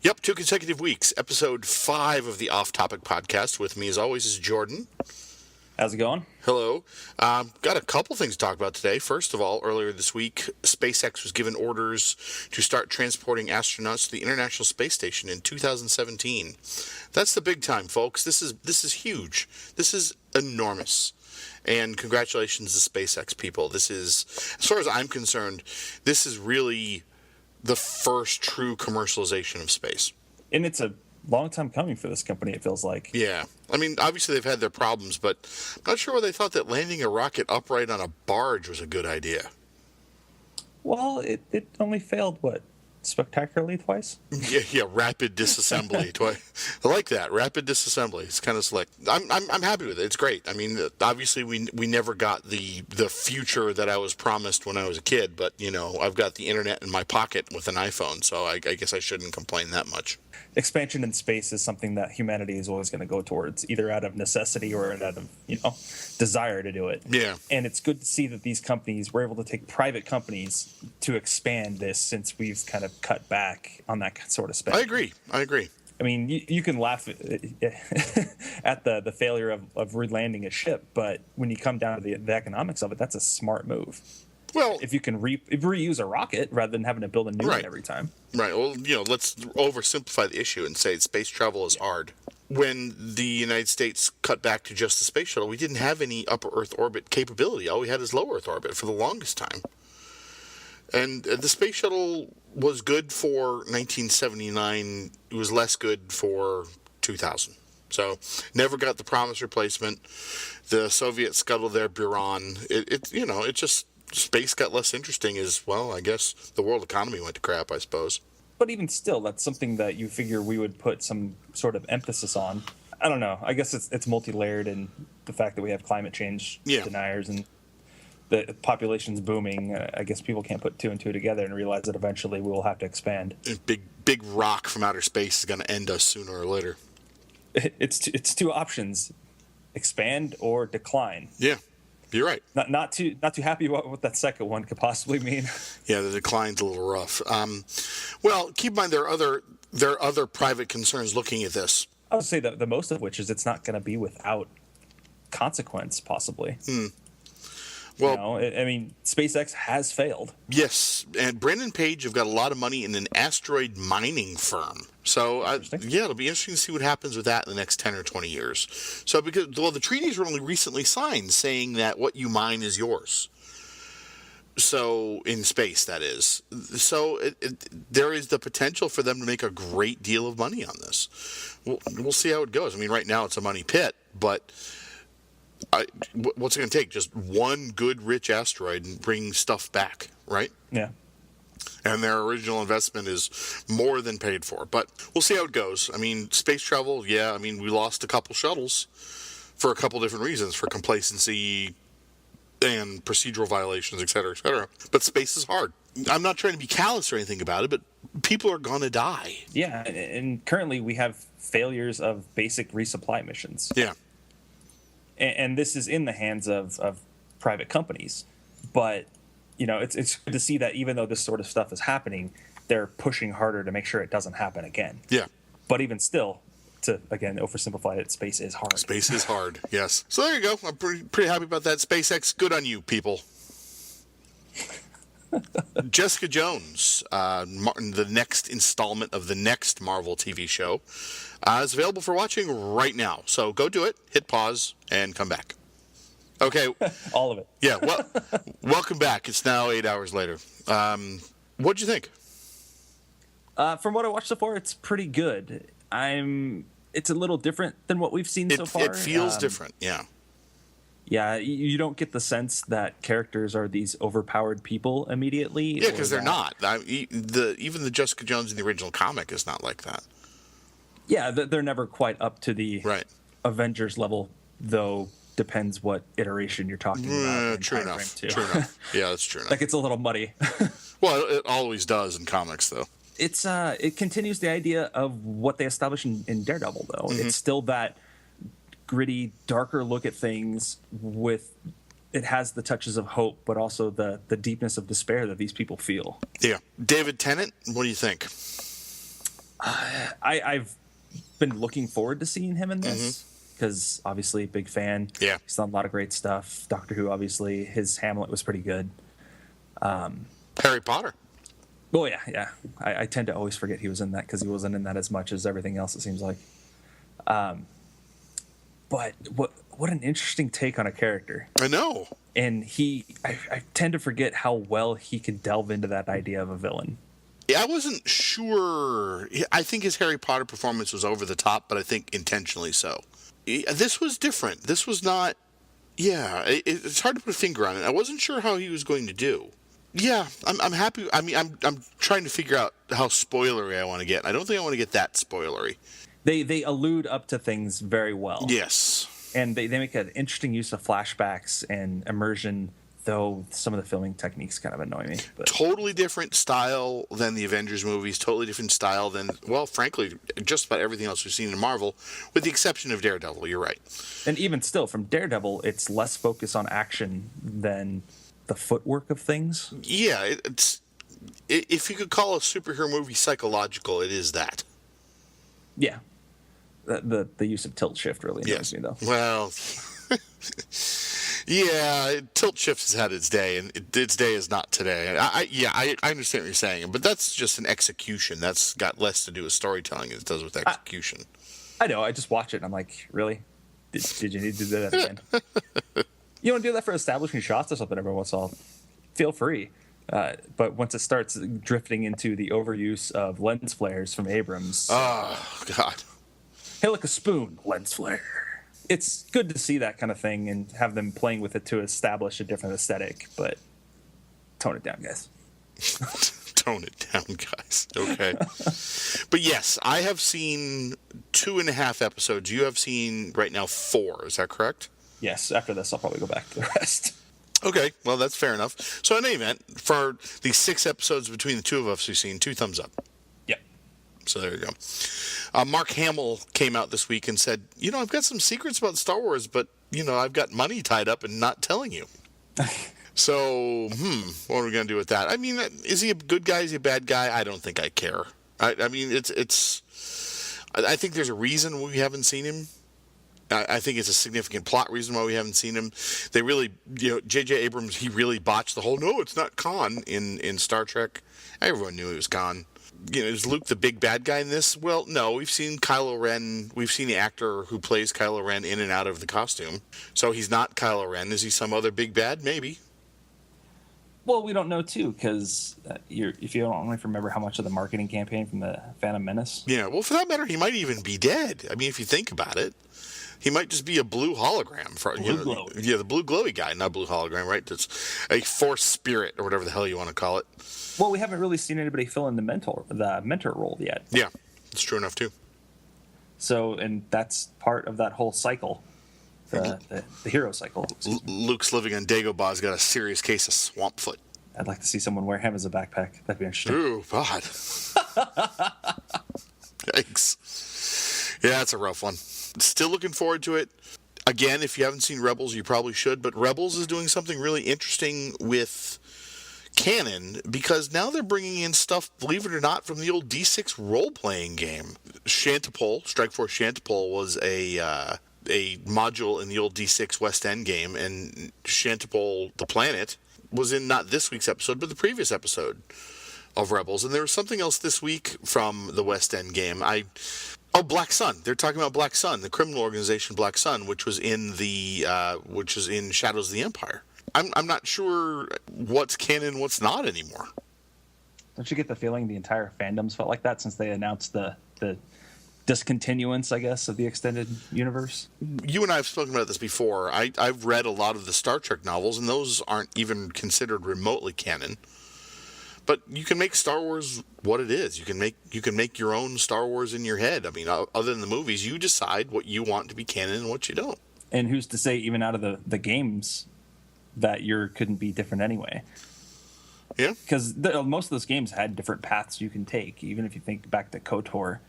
Yep, 2 consecutive weeks. Episode 5 of the Off Topic podcast. With me, as always, is Jordan. How's it going? Hello. Got a couple things to talk about today. First of all, earlier this week, SpaceX was given orders to start transporting astronauts to the International Space Station in 2017. That's the big time, folks. This is huge. This is enormous. And congratulations to SpaceX people. This is, as far as I'm concerned, this is really the first true commercialization of space. And it's a long time coming for this company, it feels like. Yeah. I mean, obviously they've had their problems, but I'm not sure why they thought that landing a rocket upright on a barge was a good idea. Well, it only failed, spectacularly twice? Yeah, rapid disassembly. I like that, rapid disassembly. It's kind of slick. I'm happy with it. It's great. I mean, obviously we never got the future that I was promised when I was a kid, but, you know, I've got the internet in my pocket with an iPhone, so I guess I shouldn't complain that much. Expansion in space is something that humanity is always going to go towards, either out of necessity or out of, desire to do it. Yeah. And it's good to see that these companies were able to take private companies to expand this, since we've kind of cut back on that sort of spending. I agree. I mean, you can laugh at the failure of re-landing a ship, but when you come down to the economics of it, that's a smart move. Well, if you can reuse a rocket rather than having to build a new one every time. Right. Well, let's oversimplify the issue and say space travel is hard. When the United States cut back to just the space shuttle, we didn't have any upper Earth orbit capability. All we had is low Earth orbit for the longest time. And the space shuttle was good for 1979. It was less good for 2000. So never got the promised replacement. The Soviets scuttled their Buran. It just... Space got less interesting as, well, I guess the world economy went to crap, I suppose. But even still, that's something that you figure we would put some sort of emphasis on. I don't know. I guess it's multi-layered in the fact that we have climate change deniers and the population's booming. I guess people can't put two and two together and realize that eventually we will have to expand. A big rock from outer space is going to end us sooner or later. It's two options: expand or decline. Yeah. You're right. Not too happy about what that second one could possibly mean. Yeah, the decline's a little rough. Well, keep in mind there are other private concerns looking at this. I would say that the most of which is it's not going to be without consequence, possibly. Well, I mean, SpaceX has failed. Yes, and Brandon Page have got a lot of money in an asteroid mining firm. So, it'll be interesting to see what happens with that in the next 10 or 20 years. So, the treaties were only recently signed saying that what you mine is yours. So, in space, that is. So, there is the potential for them to make a great deal of money on this. We'll see how it goes. I mean, right now it's a money pit, but... what's it going to take? Just one good, rich asteroid and bring stuff back, right? Yeah. And their original investment is more than paid for. But we'll see how it goes. I mean, space travel, we lost a couple shuttles for a couple different reasons, for complacency and procedural violations, et cetera, et cetera. But space is hard. I'm not trying to be callous or anything about it, but people are going to die. Yeah, and currently we have failures of basic resupply missions. Yeah. And this is in the hands of private companies. But, it's good to see that even though this sort of stuff is happening, they're pushing harder to make sure it doesn't happen again. Yeah. But even still, to, again, oversimplify it, space is hard. Space is hard, yes. So there you go. I'm pretty happy about that. SpaceX, good on you, people. Jessica Jones, the next installment of the next Marvel TV show, is available for watching right now. So go do it, hit pause, and come back. Okay. All of it. Yeah. Well, welcome back. It's now 8 hours later. What'd you think? From what I watched so far, it's pretty good. It's a little different than what we've seen so far. It feels different, yeah. Yeah, you don't get the sense that characters are these overpowered people immediately. Yeah, because they're not. Even the Jessica Jones in the original comic is not like that. Yeah, they're never quite up to the Avengers level, though. Depends what iteration you're talking about. True enough. Yeah, that's true enough. That gets a little muddy. Well, it always does in comics, though. It continues the idea of what they established in Daredevil, though. Mm-hmm. It's still that gritty, darker look at things it has the touches of hope, but also the deepness of despair that these people feel. Yeah. David Tennant, what do you think? I've been looking forward to seeing him in this because obviously big fan. Yeah, he's done a lot of great stuff. Doctor Who, obviously, his Hamlet was pretty good. Harry Potter. Oh yeah. I tend to always forget he was in that because he wasn't in that as much as everything else. It seems like. But what an interesting take on a character. I know. And I tend to forget how well he could delve into that idea of a villain. Yeah, I wasn't sure. I think his Harry Potter performance was over the top, but I think intentionally so. This was different. This was not. Yeah, it's hard to put a finger on it. I wasn't sure how he was going to do. Yeah, I'm happy. I mean, I'm trying to figure out how spoilery I want to get. I don't think I want to get that spoilery. They allude up to things very well. Yes. And they make an interesting use of flashbacks and immersion, though some of the filming techniques kind of annoy me. But. Totally different style than the Avengers movies, totally different style than, well, frankly, just about everything else we've seen in Marvel, with the exception of Daredevil, you're right. And even still, from Daredevil, it's less focus on action than the footwork of things. Yeah, if you could call a superhero movie psychological, it is that. Yeah. The use of tilt shift really annoys me, though. Well, yeah, tilt shift has had its day, and its day is not today. I understand what you're saying, but that's just an execution. That's got less to do with storytelling as it does with execution. I know. I just watch it, and I'm like, really? Did you need to do that again? You want to do that for establishing shots or something every once in a while? Feel free. But once it starts drifting into the overuse of lens flares from Abrams... Oh, God. Hey, look, a spoon, lens flare. It's good to see that kind of thing and have them playing with it to establish a different aesthetic, but tone it down, guys. Tone it down, guys. Okay. But yes, I have seen 2.5 episodes. You have seen, right now, 4. Is that correct? Yes. After this, I'll probably go back to the rest. Okay. Well, that's fair enough. So in any event, for the 6 episodes between the two of us we've seen, 2 thumbs up. Yep. So there you go. Mark Hamill came out this week and said, I've got some secrets about Star Wars, but, I've got money tied up and not telling you. So, what are we going to do with that? I mean, is he a good guy? Is he a bad guy? I don't think I care. I mean, I think there's a reason we haven't seen him. I think it's a significant plot reason why we haven't seen him. They really, J.J. Abrams, he really botched the whole, no, it's not Khan in Star Trek. Everyone knew it was Khan. Is Luke the big bad guy in this? Well, no. We've seen Kylo Ren. We've seen the actor who plays Kylo Ren in and out of the costume. So he's not Kylo Ren. Is he some other big bad? Maybe. Well, we don't know, too, because if you don't remember how much of the marketing campaign from the Phantom Menace. Yeah, well, for that matter, he might even be dead. I mean, if you think about it. He might just be a blue hologram. The blue glowy guy, not blue hologram, right? That's a force spirit or whatever the hell you want to call it. Well, we haven't really seen anybody fill in the mentor role yet. Yeah, that's true enough too. So, and that's part of that whole cycle, the hero cycle. Luke's living on Dagobah's got a serious case of swamp foot. I'd like to see someone wear him as a backpack. That'd be interesting. Ooh, God. Thanks. Yeah, that's a rough one. Still looking forward to it. Again, if you haven't seen Rebels, you probably should. But Rebels is doing something really interesting with canon because now they're bringing in stuff, believe it or not, from the old D6 role-playing game. Shantipole, Strike Force Shantipole, was a module in the old D6 West End game, and Shantipole, the planet, was in not this week's episode, but the previous episode of Rebels. And there was something else this week from the West End game. Black Sun. They're talking about Black Sun, the criminal organization Black Sun, which was in Shadows of the Empire. I'm not sure what's canon, what's not anymore. Don't you get the feeling the entire fandoms felt like that since they announced the discontinuance, I guess, of the extended universe? You and I have spoken about this before. I've read a lot of the Star Trek novels, and those aren't even considered remotely canon. But you can make Star Wars what it is. You can make your own Star Wars in your head. I mean, other than the movies, you decide what you want to be canon and what you don't. And who's to say, even out of the games, that couldn't be different anyway? Yeah. Because most of those games had different paths you can take, even if you think back to KOTOR,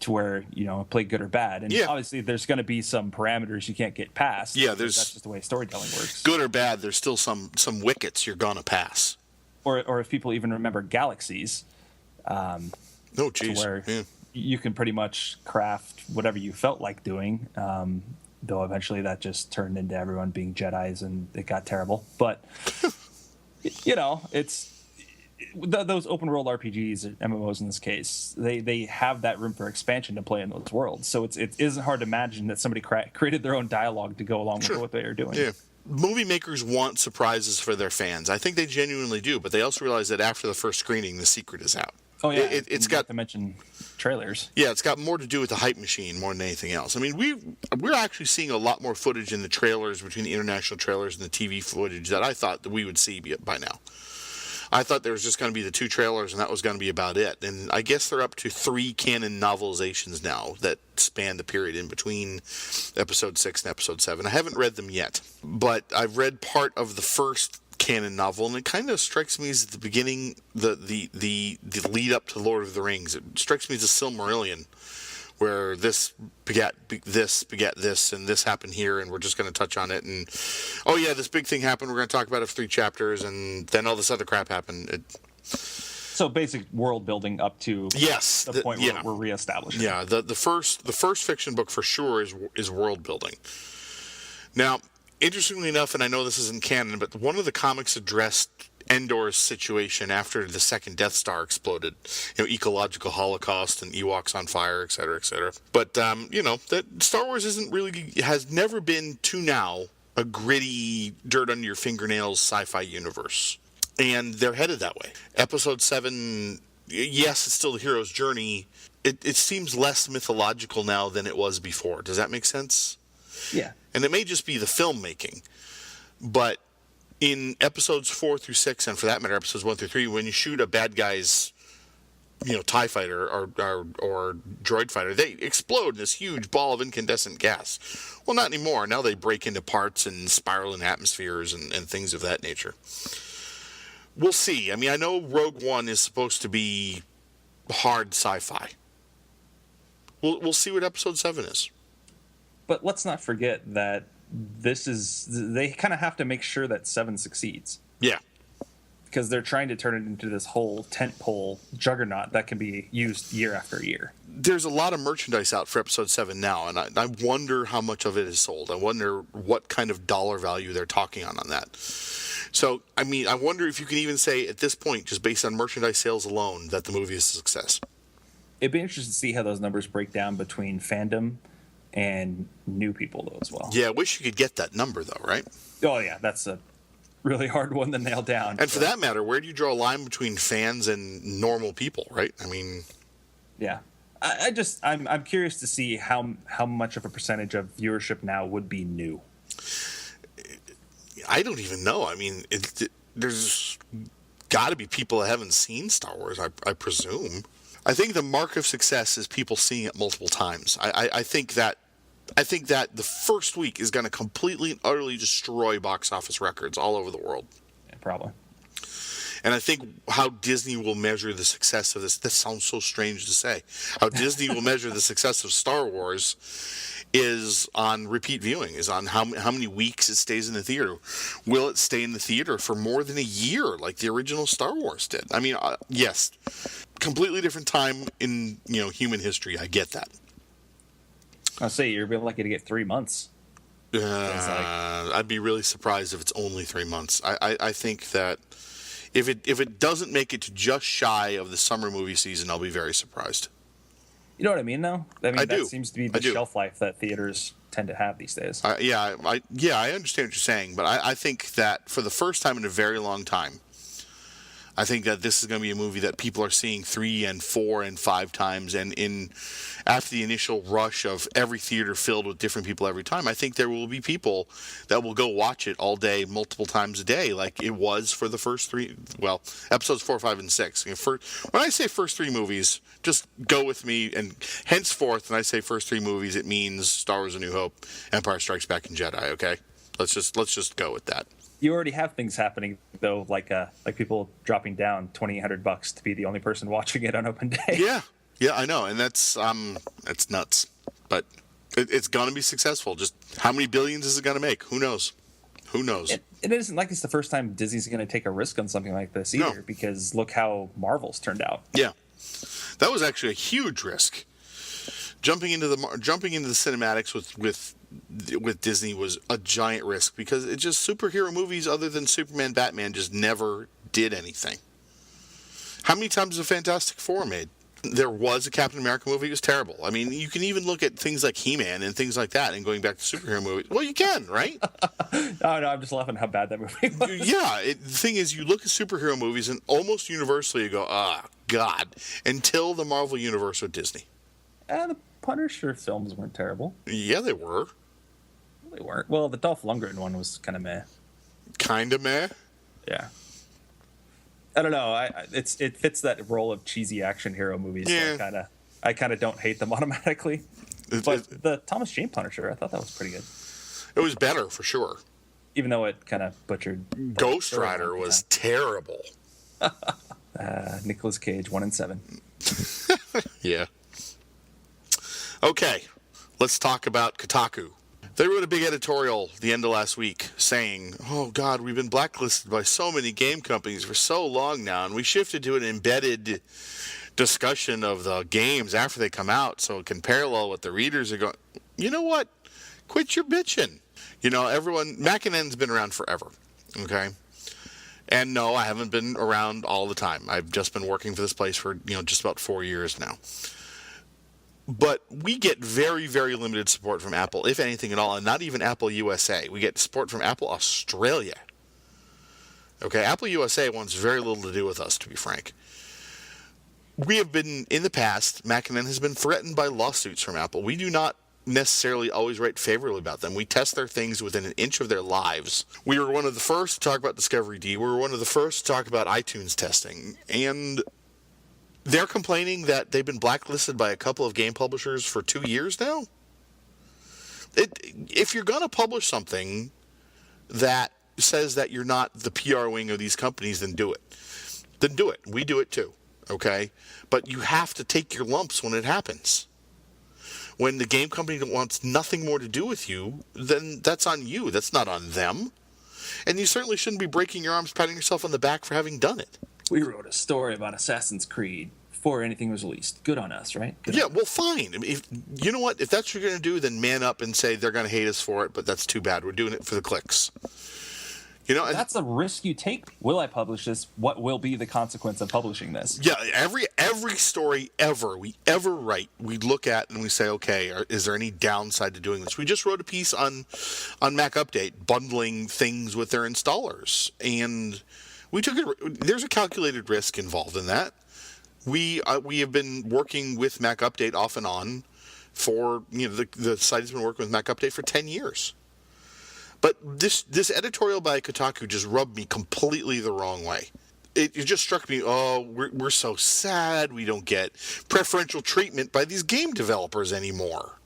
to where, play good or bad. And obviously there's going to be some parameters you can't get past. Yeah, that's just the way storytelling works. Good or bad, there's still some wickets you're going to pass. Or if people even remember Galaxies. Oh, geez. Where you can pretty much craft whatever you felt like doing. Though eventually that just turned into everyone being Jedis and it got terrible. But it's those open world RPGs, MMOs in this case, they have that room for expansion to play in those worlds. So it isn't hard to imagine that somebody created their own dialogue to go along with what they are doing. Yeah. Movie makers want surprises for their fans. I think they genuinely do, but they also realize that after the first screening, the secret is out. Oh yeah, it's got to mention trailers. Yeah, it's got more to do with the hype machine more than anything else. I mean, we're actually seeing a lot more footage in the trailers between the international trailers and the TV footage that I thought that we would see by now. I thought there was just going to be the 2 trailers and that was going to be about it. And I guess they're up to 3 canon novelizations now that span the period in between episode 6 and episode 7. I haven't read them yet, but I've read part of the first canon novel, and it kind of strikes me as at the beginning, the lead up to Lord of the Rings. It strikes me as a Silmarillion, where this begat this, and this happened here, and we're just going to touch on it. And, oh yeah, this big thing happened, we're going to talk about it for 3 chapters, and then all this other crap happened. So basic world building up to the point where we're reestablishing. Yeah, the first fiction book for sure is world building. Now, interestingly enough, and I know this isn't canon, but one of the comics addressed Endor's situation after the second Death Star exploded. Ecological holocaust and Ewoks on fire, et cetera, et cetera. But, that Star Wars has never been, to now, a gritty, dirt under your fingernails sci-fi universe. And they're headed that way. Episode 7, yes, it's still the hero's journey. It seems less mythological now than it was before. Does that make sense? Yeah. And it may just be the filmmaking, but in episodes 4 through 6, and for that matter, episodes 1 through 3, when you shoot a bad guy's, TIE fighter or droid fighter, they explode in this huge ball of incandescent gas. Well, not anymore. Now they break into parts and spiral in atmospheres and things of that nature. We'll see. I mean, I know Rogue One is supposed to be hard sci-fi. We'll see what episode 7 is. But let's not forget that they kind of have to make sure that 7 succeeds. Yeah. Because they're trying to turn it into this whole tentpole juggernaut that can be used year after year. There's a lot of merchandise out for episode 7 now, and I wonder how much of it is sold. I wonder what kind of dollar value they're talking on that. So, I mean, I wonder if you can even say at this point, just based on merchandise sales alone, that the movie is a success. It'd be interesting to see how those numbers break down between fandom and new people, though, as well. Yeah, I wish you could get that number, though, right? Oh, yeah, that's a really hard one to nail down. And for that matter, where do you draw a line between fans and normal people, right? I mean... Yeah. I'm curious to see how much of a percentage of viewership now would be new. I don't even know. I mean, there's got to be people that haven't seen Star Wars, I presume. I think the mark of success is people seeing it multiple times. I think that the first week is going to completely and utterly destroy box office records all over the world. Yeah, probably. And I think how Disney will measure the success of this sounds so strange to say, how Disney will measure the success of Star Wars is on repeat viewing, is on how many weeks it stays in the theater. Will it stay in the theater for more than a year like the original Star Wars did? I mean, yes, completely different time in human history. I get that. I'll say you're really lucky to get 3 months. I'd be really surprised if it's only 3 months. I think that if it doesn't make it to just shy of the summer movie season, I'll be very surprised. You know what I mean, though? I mean, that seems to be the shelf life that theaters tend to have these days. I understand what you're saying, but I think that for the first time in a very long time, I think that this is going to be a movie that people are seeing 3 and 4 and 5 times, and after the initial rush of every theater filled with different people every time, I think there will be people that will go watch it all day, multiple times a day, like it was for the first 3, episodes 4, 5, and 6. When I say first 3 movies, just go with me, and henceforth, when I say first 3 movies, it means Star Wars: A New Hope, Empire Strikes Back, and Jedi. Okay, let's just go with that. You already have things happening, though, like people dropping down $2,800 to be the only person watching it on open day. Yeah, I know, and that's nuts. But it's gonna be successful. Just how many billions is it gonna make? Who knows? It isn't like it's the first time Disney's going to take a risk on something like this either, because look how Marvel's turned out. Yeah, That was actually a huge risk. Jumping into the cinematics with Disney was a giant risk because it just superhero movies other than Superman, Batman just never did anything. How many times was a Fantastic Four made? There was a Captain America movie. It was terrible. I mean, you can even look at things like He-Man and things like that and going back to superhero movies. Well, you can, right? No, I'm just laughing at how bad that movie was. Yeah, the thing is, you look at superhero movies and almost universally you go, God, until the Marvel Universe with Disney. And the Punisher films weren't terrible. Yeah, they were. They weren't. Well, the Dolph Lundgren one was kind of meh. Kind of meh? Yeah. I don't know. It fits that role of cheesy action hero movies. Yeah. So I kind of don't hate them automatically. But the Thomas Jane Punisher, I thought that was pretty good. It was better for sure. Even though it kind of butchered. Ghost Rider was terrible. Nicolas Cage, 1 in 7. Yeah. Okay, let's talk about Kotaku. They wrote a big editorial the end of last week saying, oh God, we've been blacklisted by so many game companies for so long now, and we shifted to an embedded discussion of the games after they come out so it can parallel what the readers are going. You know what? Quit your bitching. You know, MacNN's been around forever, okay? And no, I haven't been around all the time. I've just been working for this place for, just about 4 years now. But we get very, very limited support from Apple, if anything at all, and not even Apple USA. We get support from Apple Australia. Okay, Apple USA wants very little to do with us, to be frank. We have been, in the past, MacNN has been threatened by lawsuits from Apple. We do not necessarily always write favorably about them. We test their things within an inch of their lives. We were one of the first to talk about Discovery D. We were one of the first to talk about iTunes testing. And they're complaining that they've been blacklisted by a couple of game publishers for 2 years now. If you're going to publish something that says that you're not the PR wing of these companies, then do it. Then do it. We do it too, okay? But you have to take your lumps when it happens. When the game company wants nothing more to do with you, then that's on you. That's not on them. And you certainly shouldn't be breaking your arms, patting yourself on the back for having done it. We wrote a story about Assassin's Creed before anything was released. Good on us, right? Well, fine. You know what? If that's what you're going to do, then man up and say they're going to hate us for it, but that's too bad. We're doing it for the clicks. That's a risk you take. Will I publish this? What will be the consequence of publishing this? Yeah, every story we ever write, we look at and we say, okay, is there any downside to doing this? We just wrote a piece on Mac Update bundling things with their installers, and there's a calculated risk involved in that. We have been working with Mac Update off and on for, the site has been working with Mac Update for 10 years. But this editorial by Kotaku just rubbed me completely the wrong way. It just struck me, we're so sad we don't get preferential treatment by these game developers anymore.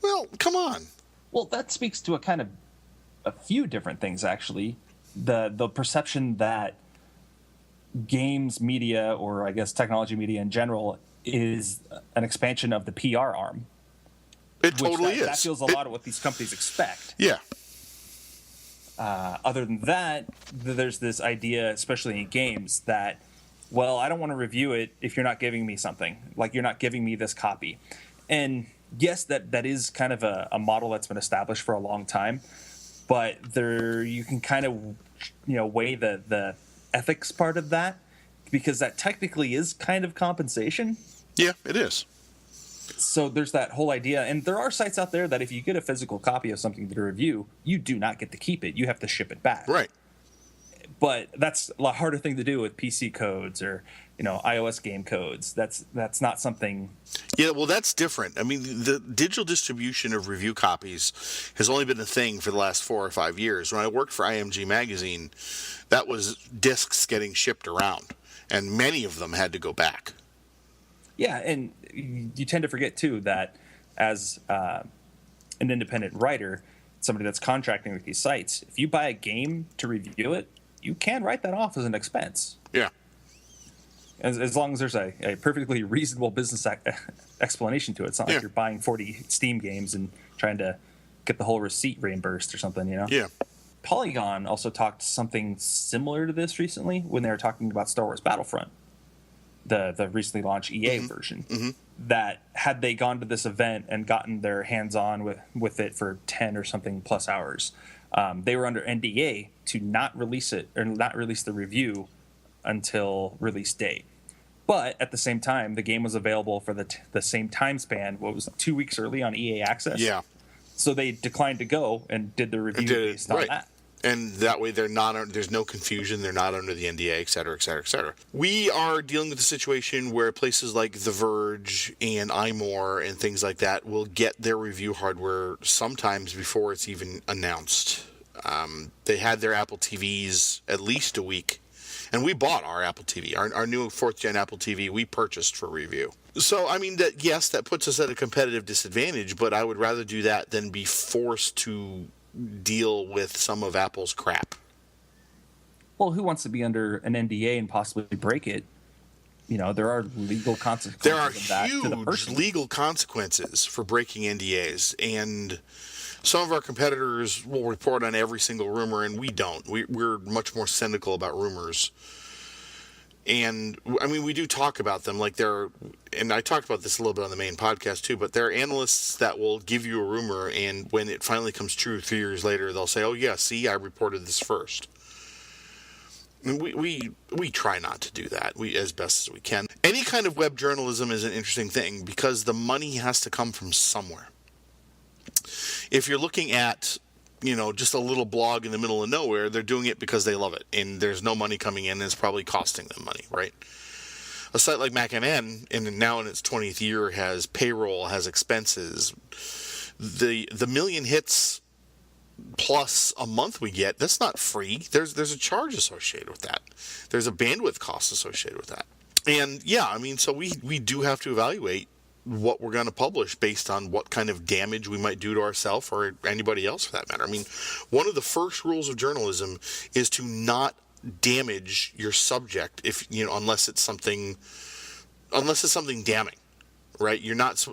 Well, come on. Well, that speaks to a few different things, actually. The perception that games media, or I guess technology media in general, is an expansion of the PR arm. It totally is. That feels a lot of what these companies expect. Yeah. Other than that, there's this idea, especially in games, that, well, I don't want to review it if you're not giving me something. Like, you're not giving me this copy. And yes, that is kind of a model that's been established for a long time. But you can kind of, weigh the ethics part of that, because that technically is kind of compensation. Yeah, it is. So there's that whole idea, and there are sites out there that if you get a physical copy of something to review, you do not get to keep it. You have to ship it back. Right. But that's a lot harder thing to do with PC codes or, iOS game codes. That's not something. Yeah, well, that's different. I mean, the digital distribution of review copies has only been a thing for the last 4 or 5 years. When I worked for IMG Magazine, that was discs getting shipped around, and many of them had to go back. Yeah, and you tend to forget, too, that as an independent writer, somebody that's contracting with these sites, if you buy a game to review it, you can write that off as an expense. Yeah. As long as there's a perfectly reasonable business explanation to it. It's not like you're buying 40 Steam games and trying to get the whole receipt reimbursed or something, Yeah. Polygon also talked something similar to this recently when they were talking about Star Wars Battlefront. the recently launched EA version. That had they gone to this event and gotten their hands on with it for 10 or something plus hours, they were under NDA to not release it or not release the review until release date. But at the same time, the game was available for the same time span. What was 2 weeks early on EA Access? Yeah. So they declined to go and did the review based on that. And that way they're not, there's no confusion. They're not under the NDA, et cetera, et cetera, et cetera. We are dealing with a situation where places like The Verge and iMore and things like that will get their review hardware sometimes before it's even announced. They had their Apple TVs at least a week. And we bought our Apple TV, our new 4th gen Apple TV we purchased for review. So, I mean, that puts us at a competitive disadvantage, but I would rather do that than be forced to deal with some of Apple's crap. Well, who wants to be under an NDA and possibly break it? You know, there are legal consequences. There are of that huge legal consequences for breaking NDAs, and some of our competitors will report on every single rumor, and we don't. We're much more cynical about rumors. And, I mean, we do talk about them, and I talked about this a little bit on the main podcast too, but there are analysts that will give you a rumor, and when it finally comes true 3 years later, they'll say, oh yeah, see, I reported this first. And we try not to do that, as best as we can. Any kind of web journalism is an interesting thing, because the money has to come from somewhere. If you're looking at, just a little blog in the middle of nowhere, they're doing it because they love it, and there's no money coming in, and it's probably costing them money, right? A site like MacNN, and now in its 20th year, has payroll, has expenses. The million hits plus a month we get, that's not free. There's a charge associated with that. There's a bandwidth cost associated with that. And yeah, I mean, so we do have to evaluate what we're going to publish based on what kind of damage we might do to ourselves or anybody else for that matter. I mean, one of the first rules of journalism is to not damage your subject unless it's something damning, right?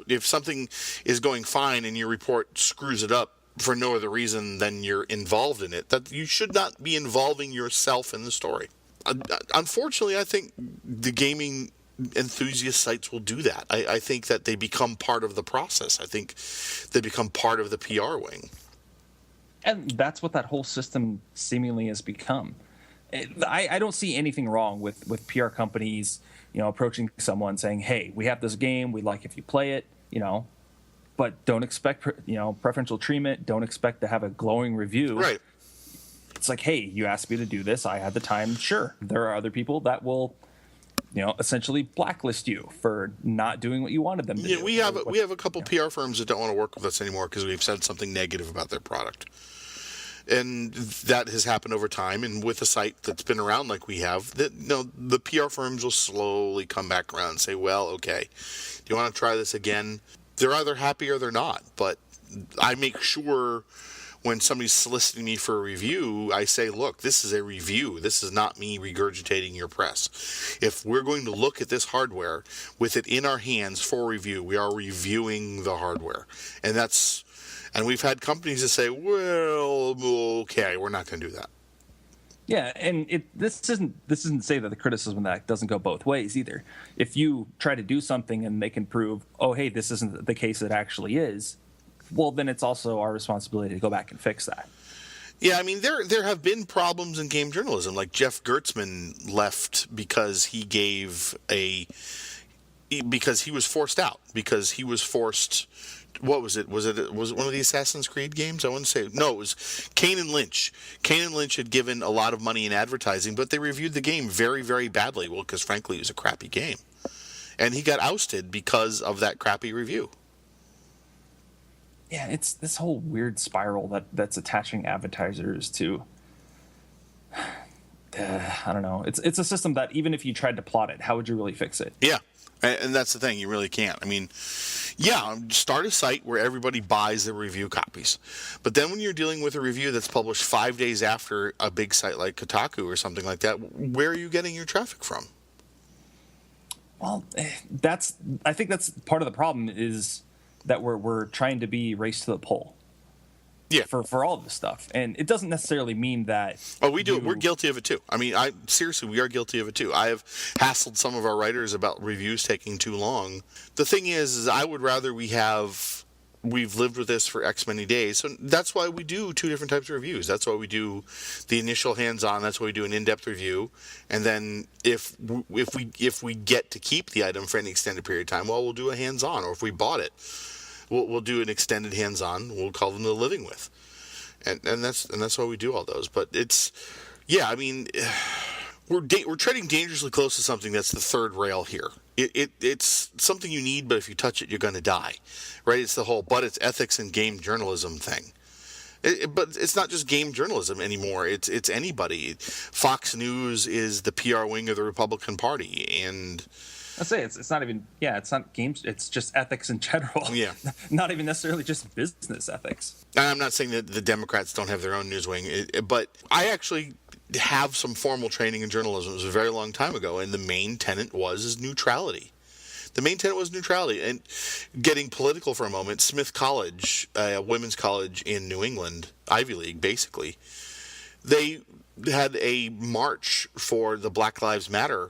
If something is going fine and your report screws it up for no other reason than you're involved in it, that you should not be involving yourself in the story. Unfortunately, I think the gaming enthusiast sites will do that. I think that they become part of the process. I think they become part of the PR wing. And that's what that whole system seemingly has become. I don't see anything wrong with PR companies, approaching someone saying, hey, we have this game, we'd like if you play it, but don't expect, preferential treatment, don't expect to have a glowing review. Right. It's like, hey, you asked me to do this, I had the time. Sure, there are other people that will essentially blacklist you for not doing what you wanted them to do. We have a couple PR firms that don't want to work with us anymore because we've said something negative about their product. And that has happened over time, and with a site that's been around like we have, the PR firms will slowly come back around and say, well, okay, do you want to try this again? They're either happy or they're not, but I make sure when somebody's soliciting me for a review, I say, look, this is a review. This is not me regurgitating your press. If we're going to look at this hardware with it in our hands for review, we are reviewing the hardware. And we've had companies that say, well, okay, we're not going to do that. Yeah, and this doesn't say that the criticism of that doesn't go both ways either. If you try to do something and they can prove, oh, hey, this isn't the case it actually is, well, then it's also our responsibility to go back and fix that. Yeah, I mean, there have been problems in game journalism. Like Jeff Gertzman left because he was forced out. Because he was forced. What was it? Was it one of the Assassin's Creed games? I wouldn't say. No, it was Kane and Lynch. Kane and Lynch had given a lot of money in advertising, but they reviewed the game very, very badly. Well, because frankly, it was a crappy game. And he got ousted because of that crappy review. Yeah, it's this whole weird spiral that's attaching advertisers to. I don't know. It's a system that even if you tried to plot it, how would you really fix it? Yeah, and that's the thing. You really can't. I mean, yeah, start a site where everybody buys the review copies. But then when you're dealing with a review that's published 5 days after a big site like Kotaku or something like that, where are you getting your traffic from? Well, I think that's part of the problem is that we're trying to be race to the pole. Yeah. For all of this stuff. And it doesn't necessarily mean that. Oh, we do it. We're guilty of it too. I mean, seriously, we are guilty of it too. I have hassled some of our writers about reviews taking too long. The thing is I would rather we've lived with this for X many days. So that's why we do two different types of reviews. That's why we do the initial hands-on. That's why we do an in-depth review. And then if we get to keep the item for any extended period of time, well, we'll do a hands-on. Or if we bought it, we'll do an extended hands-on. We'll call them the living with. And that's why we do all those. But I mean, we're treading dangerously close to something that's the third rail here. It's something you need, but if you touch it, you're going to die, right? It's the whole, but it's ethics and game journalism thing. But it's not just game journalism anymore. It's anybody. Fox News is the PR wing of the Republican Party, and I say it's not even it's not games. It's just ethics in general. Yeah, not even necessarily just business ethics. And I'm not saying that the Democrats don't have their own news wing, but I actually have some formal training in journalism. It was a very long time ago, and the main tenet was neutrality. The main tenet was neutrality. And getting political for a moment, Smith College, a women's college in New England, Ivy League, basically, they had a march for the Black Lives Matter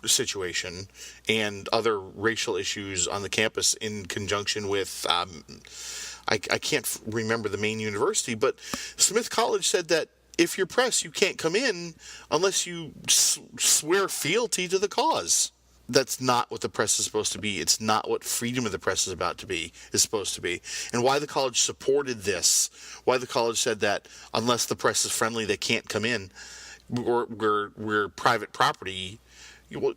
situation and other racial issues on the campus in conjunction with I can't remember the main university, but Smith College said that if you're press, you can't come in unless you swear fealty to the cause. That's not what the press is supposed to be. It's not what freedom of the press is supposed to be. And why the college supported this, why the college said that unless the press is friendly, they can't come in, we're private property. Well,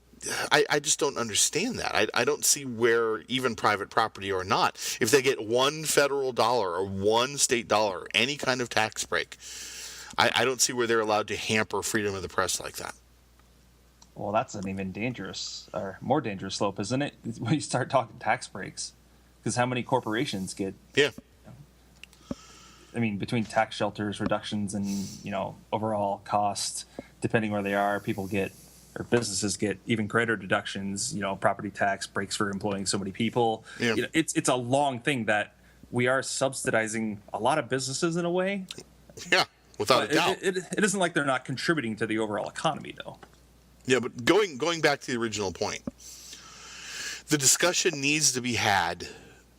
I just don't understand that. I don't see where, even private property or not, if they get $1 federal dollar or $1 state dollar, any kind of tax break, I don't see where they're allowed to hamper freedom of the press like that. Well, that's an even more dangerous slope, isn't it? When you start talking tax breaks, because how many corporations get? Yeah. I mean, between tax shelters, reductions, and overall cost, depending where they are, businesses get even greater deductions. Property tax breaks for employing so many people. Yeah. It's a long thing that we are subsidizing a lot of businesses in a way. Yeah, without a doubt. It isn't like they're not contributing to the overall economy, though. Yeah, but going back to the original point, the discussion needs to be had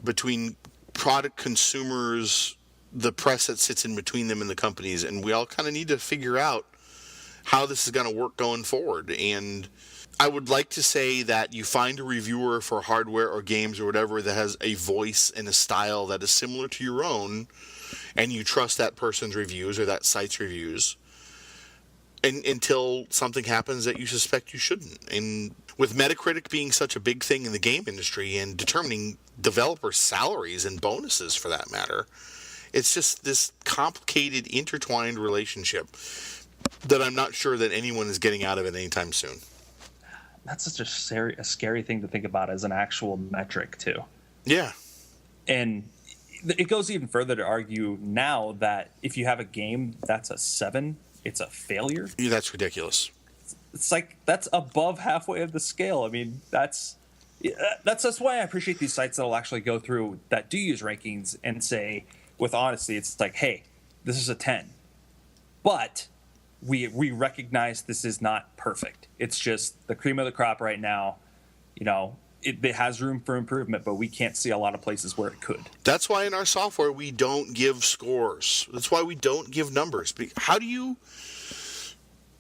between product consumers, the press that sits in between them and the companies, and we all kind of need to figure out how this is going to work going forward. And I would like to say that you find a reviewer for hardware or games or whatever that has a voice and a style that is similar to your own, and you trust that person's reviews or that site's reviews until something happens that you suspect you shouldn't. And with Metacritic being such a big thing in the game industry and determining developer salaries and bonuses for that matter, it's just this complicated, intertwined relationship that I'm not sure that anyone is getting out of it anytime soon. That's such a scary thing to think about as an actual metric, too. Yeah. And it goes even further to argue now that if you have a game that's a 7, it's a failure. Yeah, that's ridiculous. It's like that's above halfway of the scale. I mean, that's why I appreciate these sites that will actually go through that do use rankings and say with honesty, it's like, hey, this is a 10, but we recognize this is not perfect. It's just the cream of the crop right now. It has room for improvement, but we can't see a lot of places where it could. That's why in our software we don't give scores. That's why we don't give numbers. How do you?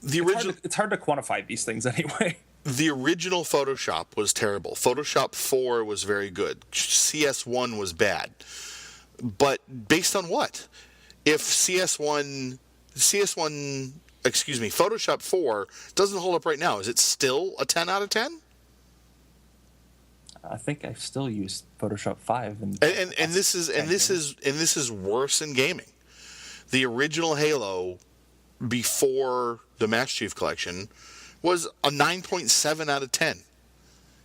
It's hard to quantify these things anyway. The original Photoshop was terrible. Photoshop 4 was very good. CS1 was bad. But based on what? If Photoshop 4 doesn't hold up right now, is it still a 10 out of 10? I think I still use Photoshop 5, and this is worse in gaming. The original Halo before the Master Chief Collection was a 9.7 out of 10.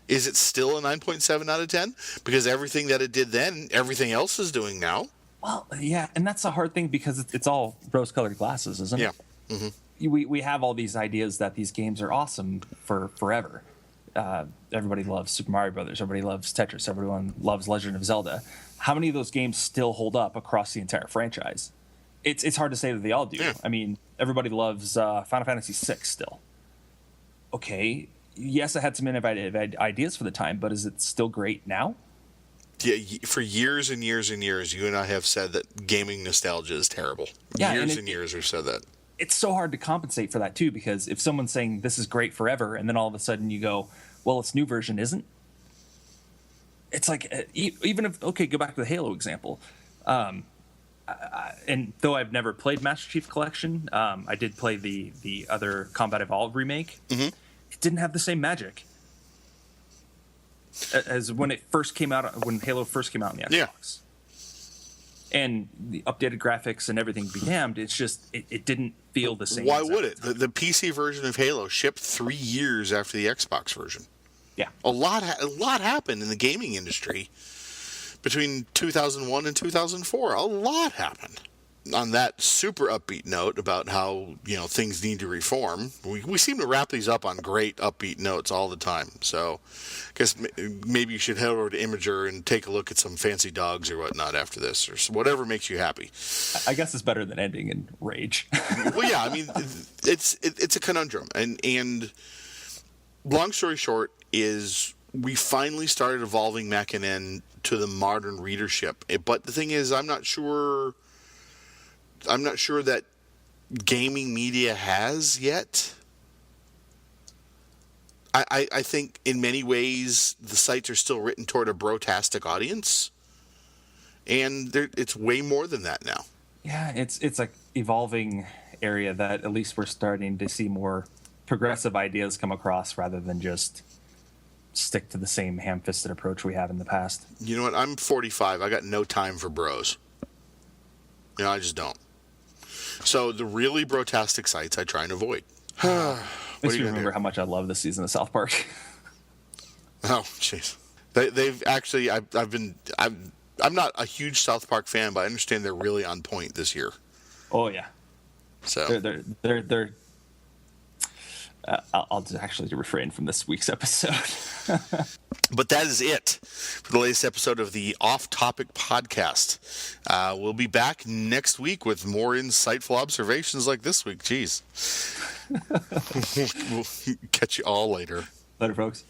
Is it still a 9.7 out of 10? Because everything that it did then, everything else is doing now. Well, yeah, and that's a hard thing because it's all rose-colored glasses, isn't it? Yeah. Mm-hmm. We have all these ideas that these games are awesome for forever. everybody loves Super Mario Brothers, everybody loves Tetris, everyone loves Legend of Zelda. How many of those games still hold up across the entire franchise? It's hard to say that they all do. Yeah. I mean, everybody loves Final Fantasy VI still. Okay, yes, it had some innovative ideas for the time, but is it still great now? Yeah, for years and years and years, you and I have said that gaming nostalgia is terrible. Yeah, years and years we've said that. It's so hard to compensate for that too, because if someone's saying this is great forever, and then all of a sudden you go, well, its new version isn't. It's like, even if, okay, go back to the Halo example. And though I've never played Master Chief Collection, I did play the other Combat Evolved remake. Mm-hmm. It didn't have the same magic as when it first came out, when Halo first came out in the Xbox. Yeah. And the updated graphics and everything be damned, it's just, it didn't feel the same. Why would it? The PC version of Halo shipped 3 years after the Xbox version. Yeah. A lot happened in the gaming industry between 2001 and 2004. A lot happened. On that super upbeat note about how, things need to reform, we seem to wrap these up on great upbeat notes all the time. So I guess maybe you should head over to Imager and take a look at some fancy dogs or whatnot after this, or whatever makes you happy. I guess it's better than ending in rage. Well, yeah, I mean, it's a conundrum. And long story short is we finally started evolving MacNN to the modern readership. But the thing is, I'm not sure that gaming media has yet. I think in many ways the sites are still written toward a brotastic audience, and it's way more than that now. Yeah, it's like evolving area that at least we're starting to see more progressive ideas come across rather than just stick to the same ham-fisted approach we have in the past. You know what? I'm 45. I got no time for bros. I just don't. So the really brotastic sites I try and avoid. Makes me remember how much I love this season of South Park. Oh, jeez. They've actually. I'm not a huge South Park fan, but I understand they're really on point this year. Oh yeah. So they're. I'll just actually refrain from this week's episode. But that is it for the latest episode of the Off Topic Podcast. We'll be back next week with more insightful observations like this week. Jeez. We'll catch you all later. Later, folks.